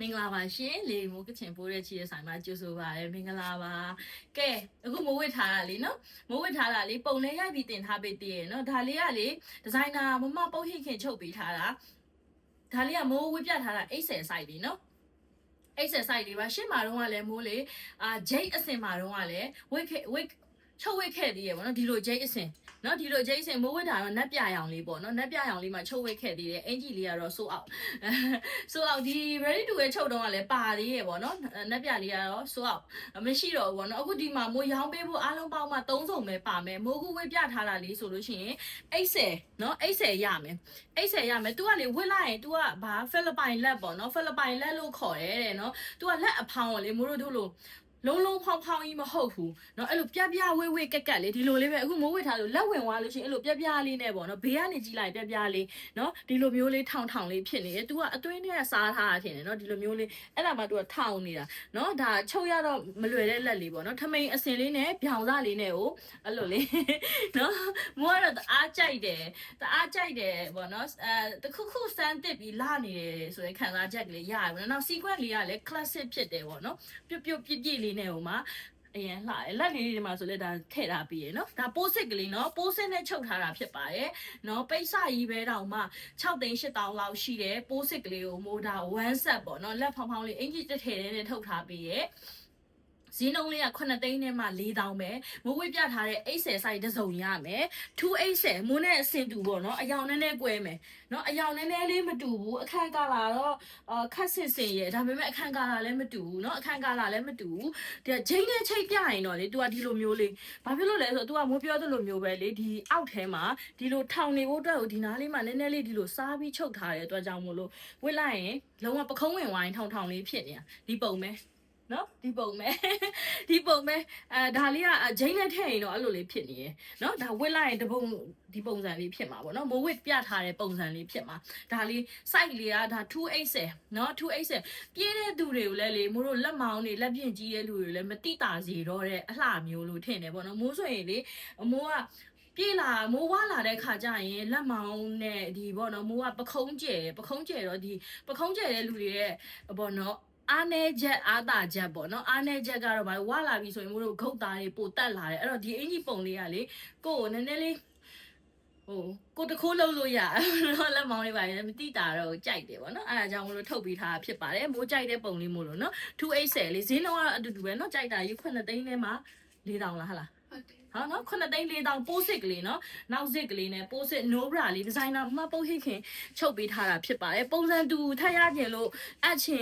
င်္ဂလာပါရှင်လေမိုးကချင်ပိုးတဲ့ချီရဲ့ဆိုင်မှာကြိုဆိုပါရစေမင်္ဂလာပါကဲအခုမိုးဝစ်ထားတာလေနော်မိုးဝစ်ထားတာလေပုံလေးရိုက်ပြီးတင်ထားပေးတည်ရနော်ဒါလေးကလေဒီဇိုင်နာမမပုတ်ဟိခင်ချုပ်ပေးထားတာဒါလေးကမိုးဝစ်ပြထားတာအိတ်ဆယ်ဆိုင်ပြီနော်အိတ်ဆယ်ဆိုင်လေးပါရှင်းမာတော့ကလည်းမိုးလေဂျိတ်အစင်မာတော့ကလည်းဝစ်ချုပ်ဝစ်ခဲ့သေးရပေါ့နော်ဒီလိုဂျိတ်အစင်နော်ဒီလိုဂျိတ်အစင်မိုးဝစ်တာတော့နက်ပြရောင်လေးပေါ့နော်နက်ပြရောင်လေးမှာချုပ်ဝစ်ခဲ့သေးတယ်အင်ကြီးလေးကတော့ဆိုးအောင်ဆိုးအောင်ဒီ ready to wear ချုပ်တော့ကလည်းပါသေးရပေါ့နော်နက်ပြလေးကတော့ဆိုးအောင်မရှိတော့ဘူးပေါ့နော်အခုဒီမှာမိုးရောင်းပေးဖို့အားလုံးပေါင်းမှ3စုံပဲပါမယ်မိုးကူဝစ်ပြထားတာလေးဆိုလို့ရှိရင်အိတ်ဆယ်နော်အိတ်ဆယ်ရမယ်အိတ်ဆယ်ရမယ် तू ကလေဝစ်လိုက်ရင် तू ကဘာဖိလစ်ပိုင်လက်ပေါ့နော်ဖိလစ်ပိုင်လက်လို့ခေါ်တယ်တဲ့နော် तू ကလက်အဖောင်းကိုလေမိုးတို့လို့လုံးဖောင်းကြီးမဟုတ်ဘူးเนาะအဲ့လိုပြဝေးကက်ကက်လေးဒီလိုလေးပဲအခုမိုးဝစ်ထားလို့လက်ဝင်သွားလို့ရှိရင်အဲ့လိုပြလေးနဲ့ပေါ့เนาะဘေးကနေကြည့်လိုက်ပြလေးเนาะဒီလိုမျိုးလေးထောင်လေးဖြစ်နေတယ် तू ကအသွင်းနဲ့စားထားတာထင်တယ်เนาะဒီလိုမျိုးလေးအဲ့ဒါမှ तू ကထောင်နေတာเนาะဒါချုပ်ရတော့မလွယ်တဲ့လက်လေးပေါ့เนาะထမိန်အစင်လေးနဲ့ဗျောင်စားလေးနဲ့ကိုအဲ့လိုလေးเนาะမိုးကတော့အားကြိုက်တယ်ပေါ့เนาะတခုစမ်းတစ်ပြီးလာနေတယ်ဆိုရင်ခံစားချက်ကလေးရတယ်ပေါ့เนาะ sequence လေးကလည်း classic ဖြစ်တယ်ပေါ့เนาะပြည့်လေးနဲ့ဟိုမှာအရင်လှတယ်လက်လေးတွေမှာဆိုလဲဒါထည့်ထားပြီးရယ်နော်ဒါပိုးစစ်ကလေးနော်ပိုးစစ်နဲ့ချုပ်ထားတာဖြစ်ပါတယ်နော်ပိတ်စကြီးပဲတောင်မှ6သိန်း8000လောက်ရှိတယ်ပိုးစစ်ကလေးကိုမိုးတာ1 set ပေါ့နော်လက်ဖောင်းလေးအင်ကြီးတစ်ထည်နဲ့ထုတ်ထားပြီးရယ်ဈေးနှုန်းလေးက9သိန်းနဲ့မှ4000ပဲမိုးဝေးပြထားတဲ့အိတ်ဆယ်ဆိုင်တစ်စုံရမယ်2အိတ်ဆယ်မိုးနဲ့အဆင်တူပေါ့နော်အယောင်နည်းနည်းကွဲမယ်နော်အယောင်နည်းနည်းလေးမတူဘူးအခန့်ကာလာတော့ခက်စင်ရဲ့ဒါပေမဲ့အခန့်ကာလာလည်းမတူဘူးနော်အခန့်ကာလာလည်းမတူဘူးဒီဂျိန်းနဲ့ချိတ်ပြရင်တော့လေ तू ကဒီလိုမျိုးလေးဘာဖြစ်လို့လဲဆိုတော့ तू ကမိုးပြောသလိုမျိုးပဲလေဒီအောက်ထဲမှာဒီလိုထောင်နေဖို့အတွက်ကိုဒီနားလေးမှာနည်းနည်းလေးဒီလိုစားပြီးချုပ်ထားတဲ့အတွက်ကြောင့်မို့လို့ဝစ်လိုက်ရင်လုံးဝပခုံးဝင်ဝိုင်းထောင်လေးဖြစ်နေတာဒီပုံပဲနော်ဒီပုံပဲဒါလေးကဂျိန်းနဲ့ထည့်ရင်တော့အဲ့လိုလေးဖြစ်နေရယ်နော်ဒါဝစ်လိုက်ရင်ဒီပုံစံလေးဖြစ်မှာပေါ့နော်မိုးဝစ်ပြထားတဲ့ပုံစံလေးဖြစ်မှာဒါလေး site လေးကဒါ280နော်280ပြေးတဲ့သူတွေကိုလည်းလေမိုးတို့လက်မောင်းတွေလက်ပြင်ကြီးတဲ့လူတွေလည်းမတိတာစီတော့တဲ့အလှမျိုးလို့ထင်တယ်ပေါ့နော်မိုးဆိုရင်လေမိုးကပြေးလာမိုးဝါလာတဲ့ခါကျရင်လက်မောင်းနဲ့ဒီပေါ့နော်မိုးကပခုံးကျဲတော့ဒီပခုံးကျဲတဲ့လူတွေရဲ့ပေါ့နော်အားနေချက်အားတာချက်ပေါ့နော်အားနေချက်ကတော့ဗာဝါလာပြီဆိုရင်မို့လို့ဂုတ်သားတွေပိုတက်လာတယ်အဲ့တော့ဒီအင်ကြီးပုံလေးကလေကိုယ်နည်းနည်းလေးကိုတခိုးလုံးလို့ရနော်လက်မောင်းလေးပါမတိတာတော့ကြိုက်တယ်ပေါ့နော်အဲ့ဒါကြောင့်မို့လို့ထုတ်ပေးထားတာဖြစ်ပါတယ်မိုးကြိုက်တဲ့ပုံလေးမို့လို့နော်280လေးဈေးနှုန်းကတော့အတူတူပဲနော်ကြိုက်တာယူ9သိန်းထဲမှာ4000လားဟာလားဟာနော်9သိန်း4000ပိုးစစ်ကလေးနော်နောက်စစ်ကလေးနဲ့ပိုးစစ် no bra လေးဒီဇိုင်နာမှပုတ်ဟိခင်ချုပ်ပေးထားတာဖြစ်ပါတယ်ပုံစံတူထပ်ရခြင်းလို့အချင်း